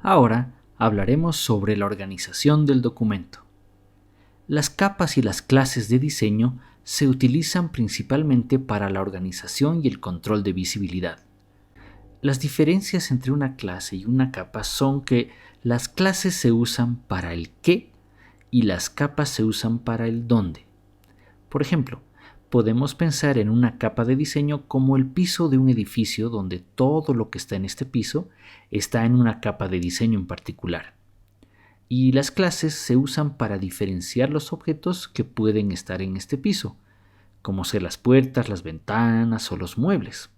Ahora hablaremos sobre la organización del documento. Las capas y las clases de diseño se utilizan principalmente para la organización y el control de visibilidad. Las diferencias entre una clase y una capa son que las clases se usan para el qué y las capas se usan para el dónde. Por ejemplo, podemos pensar en una capa de diseño como el piso de un edificio donde todo lo que está en este piso está en una capa de diseño en particular. Y las clases se usan para diferenciar los objetos que pueden estar en este piso, como ser las puertas, las ventanas o los muebles.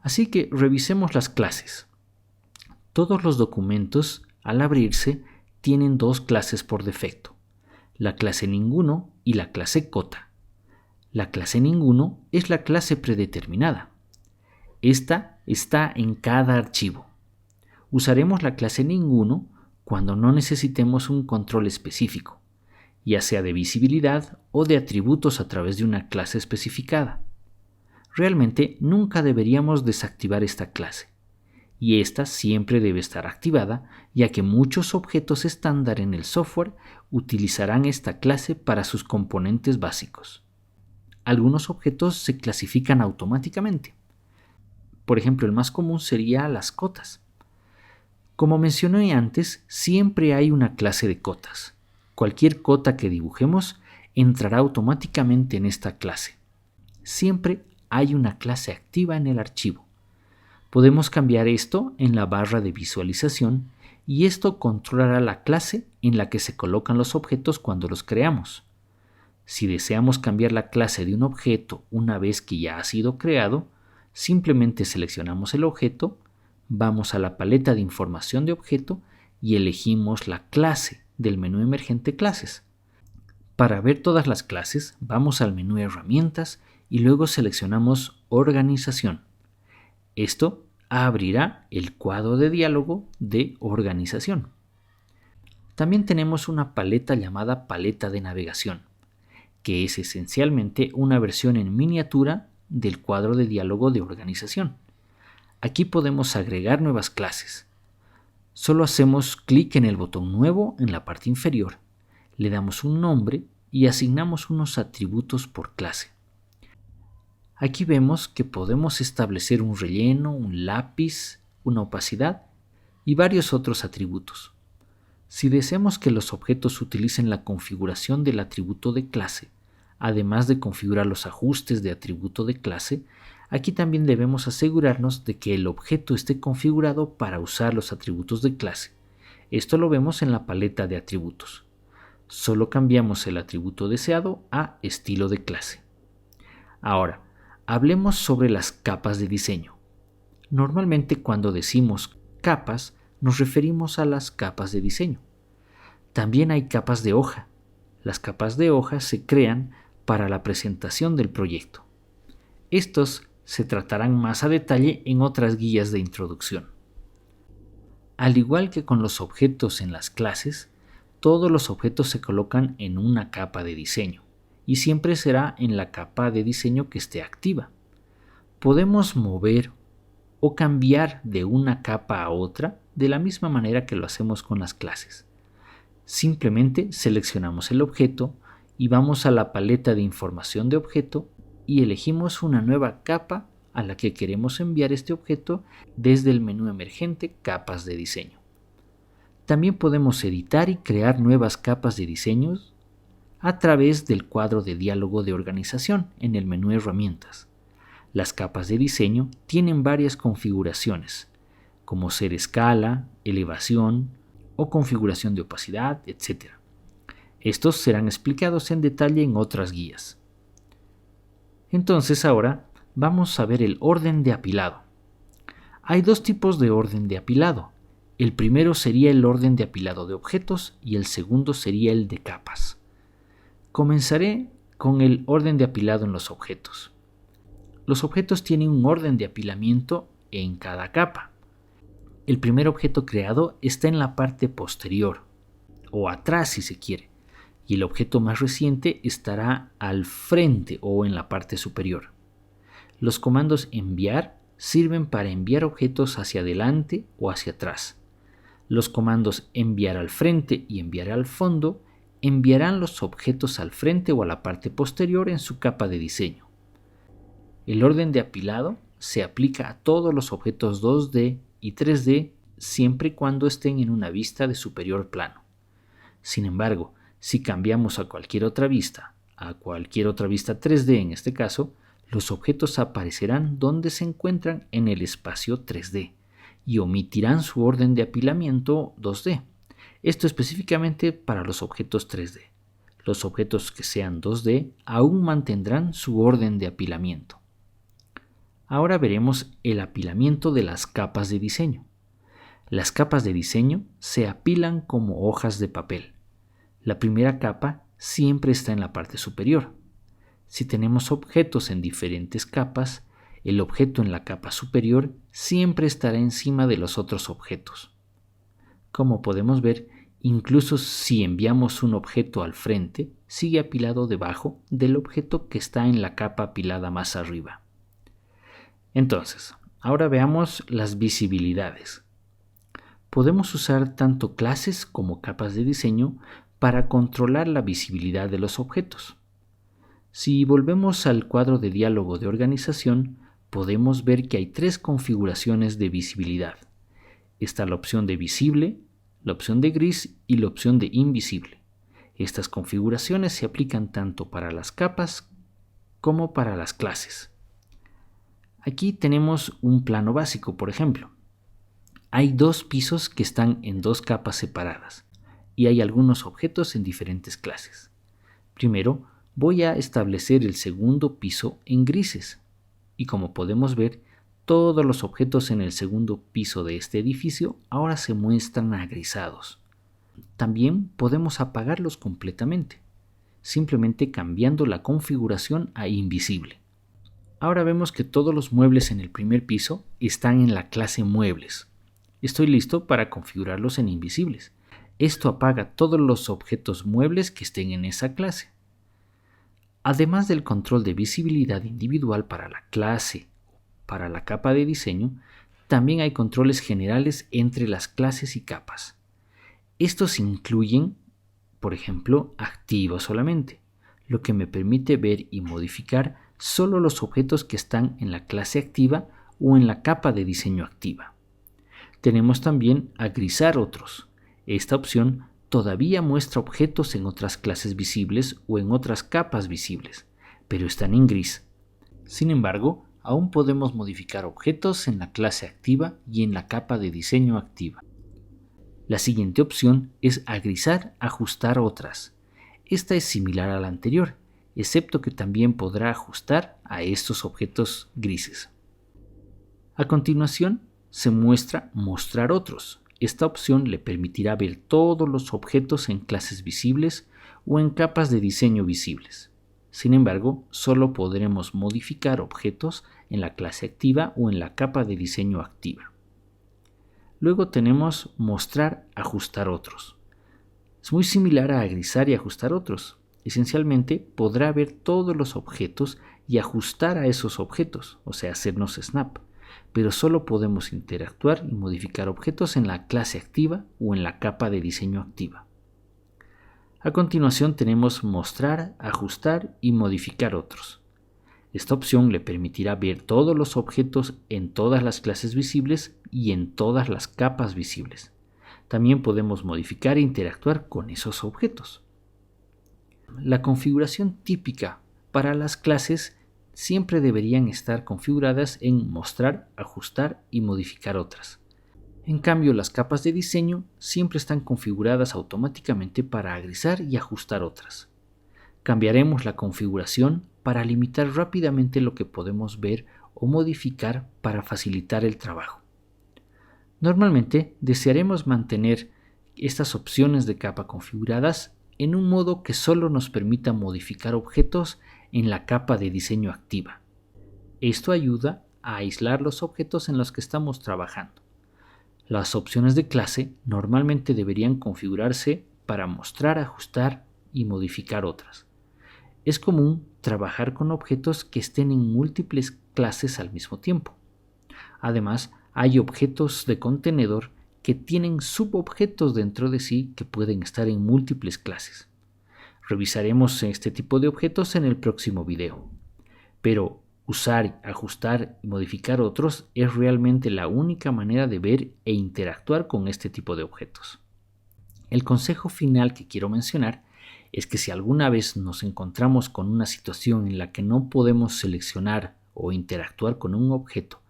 Así que revisemos las clases. Todos los documentos, al abrirse, tienen dos clases por defecto, la clase ninguno y la clase cota. La clase ninguno es la clase predeterminada. Esta está en cada archivo. Usaremos la clase ninguno cuando no necesitemos un control específico, ya sea de visibilidad o de atributos a través de una clase especificada. Realmente nunca deberíamos desactivar esta clase, y esta siempre debe estar activada, ya que muchos objetos estándar en el software utilizarán esta clase para sus componentes básicos. Algunos objetos se clasifican automáticamente. Por ejemplo, el más común sería las cotas. Como mencioné antes, siempre hay una clase de cotas. Cualquier cota que dibujemos entrará automáticamente en esta clase. Siempre hay una clase activa en el archivo. Podemos cambiar esto en la barra de visualización y esto controlará la clase en la que se colocan los objetos cuando los creamos. Si deseamos cambiar la clase de un objeto una vez que ya ha sido creado, simplemente seleccionamos el objeto, vamos a la paleta de información de objeto y elegimos la clase del menú emergente Clases. Para ver todas las clases, vamos al menú Herramientas y luego seleccionamos Organización. Esto abrirá el cuadro de diálogo de Organización. También tenemos una paleta llamada Paleta de Navegación, que es esencialmente una versión en miniatura del cuadro de diálogo de Organización. Aquí podemos agregar nuevas clases. Solo hacemos clic en el botón Nuevo en la parte inferior, le damos un nombre y asignamos unos atributos por clase. Aquí vemos que podemos establecer un relleno, un lápiz, una opacidad y varios otros atributos. Si deseamos que los objetos utilicen la configuración del atributo de clase, además de configurar los ajustes de atributo de clase, aquí también debemos asegurarnos de que el objeto esté configurado para usar los atributos de clase. Esto lo vemos en la paleta de atributos. Solo cambiamos el atributo deseado a estilo de clase. Ahora, hablemos sobre las capas de diseño. Normalmente cuando decimos capas, nos referimos a las capas de diseño. También hay capas de hoja. Las capas de hoja se crean para la presentación del proyecto. Estos se tratarán más a detalle en otras guías de introducción. Al igual que con los objetos en las clases, todos los objetos se colocan en una capa de diseño y siempre será en la capa de diseño que esté activa. Podemos mover o cambiar de una capa a otra de la misma manera que lo hacemos con las clases. Simplemente seleccionamos el objeto y vamos a la paleta de información de objeto y elegimos una nueva capa a la que queremos enviar este objeto desde el menú emergente Capas de diseño. También podemos editar y crear nuevas capas de diseños a través del cuadro de diálogo de organización en el menú Herramientas. Las capas de diseño tienen varias configuraciones, como ser escala, elevación o configuración de opacidad, etc. Estos serán explicados en detalle en otras guías. Entonces ahora vamos a ver el orden de apilado. Hay dos tipos de orden de apilado. El primero sería el orden de apilado de objetos y el segundo sería el de capas. Comenzaré con el orden de apilado en los objetos. Los objetos tienen un orden de apilamiento en cada capa. El primer objeto creado está en la parte posterior, o atrás si se quiere, y el objeto más reciente estará al frente o en la parte superior. Los comandos enviar sirven para enviar objetos hacia adelante o hacia atrás. Los comandos enviar al frente y enviar al fondo enviarán los objetos al frente o a la parte posterior en su capa de diseño. El orden de apilado se aplica a todos los objetos 2D y 3D siempre y cuando estén en una vista de superior plano. Sin embargo, si cambiamos a cualquier otra vista 3D en este caso, los objetos aparecerán donde se encuentran en el espacio 3D y omitirán su orden de apilamiento 2D. Esto específicamente para los objetos 3D. Los objetos que sean 2D aún mantendrán su orden de apilamiento. Ahora veremos el apilamiento de las capas de diseño. Las capas de diseño se apilan como hojas de papel. La primera capa siempre está en la parte superior. Si tenemos objetos en diferentes capas, el objeto en la capa superior siempre estará encima de los otros objetos. Como podemos ver, incluso si enviamos un objeto al frente, sigue apilado debajo del objeto que está en la capa apilada más arriba. Entonces, ahora veamos las visibilidades. Podemos usar tanto clases como capas de diseño para controlar la visibilidad de los objetos. Si volvemos al cuadro de diálogo de organización, podemos ver que hay 3 configuraciones de visibilidad. Está la opción de visible, la opción de gris y la opción de invisible. Estas configuraciones se aplican tanto para las capas como para las clases. Aquí tenemos un plano básico, por ejemplo. Hay 2 pisos que están en 2 capas separadas y hay algunos objetos en diferentes clases. Primero, voy a establecer el segundo piso en grises y como podemos ver, todos los objetos en el segundo piso de este edificio ahora se muestran agrisados. También podemos apagarlos completamente, simplemente cambiando la configuración a invisible. Ahora vemos que todos los muebles en el primer piso están en la clase muebles. Estoy listo para configurarlos en invisibles. Esto apaga todos los objetos muebles que estén en esa clase. Además del control de visibilidad individual para la clase o para la capa de diseño, también hay controles generales entre las clases y capas. Estos incluyen, por ejemplo, activo solamente, lo que me permite ver y modificar solo los objetos que están en la clase activa o en la capa de diseño activa. Tenemos también agrisar otros. Esta opción todavía muestra objetos en otras clases visibles o en otras capas visibles, pero están en gris. Sin embargo, aún podemos modificar objetos en la clase activa y en la capa de diseño activa. La siguiente opción es agrisar, ajustar otras. Esta es similar a la anterior, excepto que también podrá ajustar a estos objetos grises. A continuación, se muestra mostrar otros. Esta opción le permitirá ver todos los objetos en clases visibles o en capas de diseño visibles. Sin embargo, solo podremos modificar objetos en la clase activa o en la capa de diseño activa. Luego tenemos mostrar, ajustar otros. Es muy similar a agrisar y ajustar otros. Esencialmente podrá ver todos los objetos y ajustar a esos objetos, o sea, hacernos snap, pero solo podemos interactuar y modificar objetos en la clase activa o en la capa de diseño activa. A continuación tenemos mostrar, ajustar y modificar otros. Esta opción le permitirá ver todos los objetos en todas las clases visibles y en todas las capas visibles. También podemos modificar e interactuar con esos objetos. La configuración típica para las clases siempre deberían estar configuradas en mostrar, ajustar y modificar otras. En cambio, las capas de diseño siempre están configuradas automáticamente para agrisar y ajustar otras. Cambiaremos la configuración para limitar rápidamente lo que podemos ver o modificar para facilitar el trabajo. Normalmente desearemos mantener estas opciones de capa configuradas en un modo que solo nos permita modificar objetos en la capa de diseño activa. Esto ayuda a aislar los objetos en los que estamos trabajando. Las opciones de clase normalmente deberían configurarse para mostrar, ajustar y modificar otras. Es común trabajar con objetos que estén en múltiples clases al mismo tiempo. Además, hay objetos de contenedor que tienen subobjetos dentro de sí que pueden estar en múltiples clases. Revisaremos este tipo de objetos en el próximo video. Pero usar, ajustar y modificar otros es realmente la única manera de ver e interactuar con este tipo de objetos. El consejo final que quiero mencionar es que si alguna vez nos encontramos con una situación en la que no podemos seleccionar o interactuar con un objeto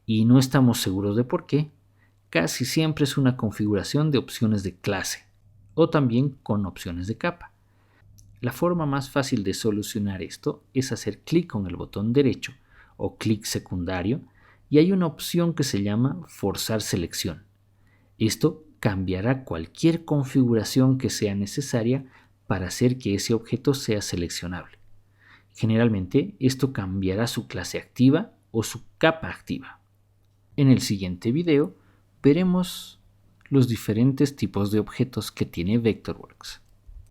y no estamos seguros de por qué, casi siempre es una configuración de opciones de clase o también con opciones de capa. La forma más fácil de solucionar esto es hacer clic con el botón derecho o clic secundario y hay una opción que se llama forzar selección. Esto cambiará cualquier configuración que sea necesaria para hacer que ese objeto sea seleccionable. Generalmente esto cambiará su clase activa o su capa activa. En el siguiente video veremos los diferentes tipos de objetos que tiene Vectorworks.